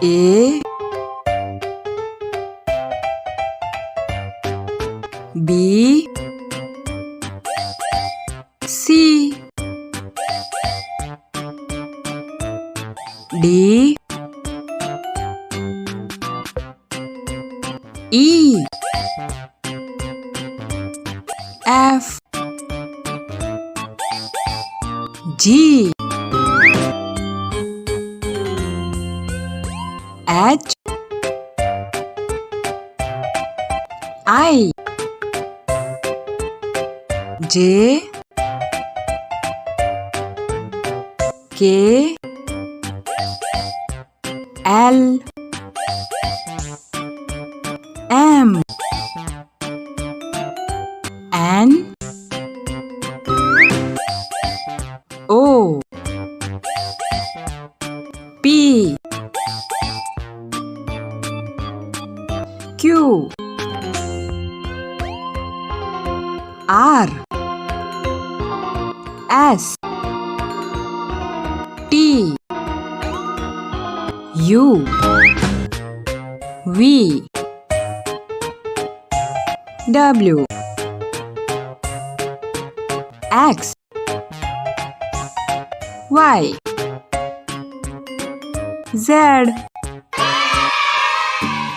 A B C D E F G H I J K L M N O P Q R S T U V W X Y Z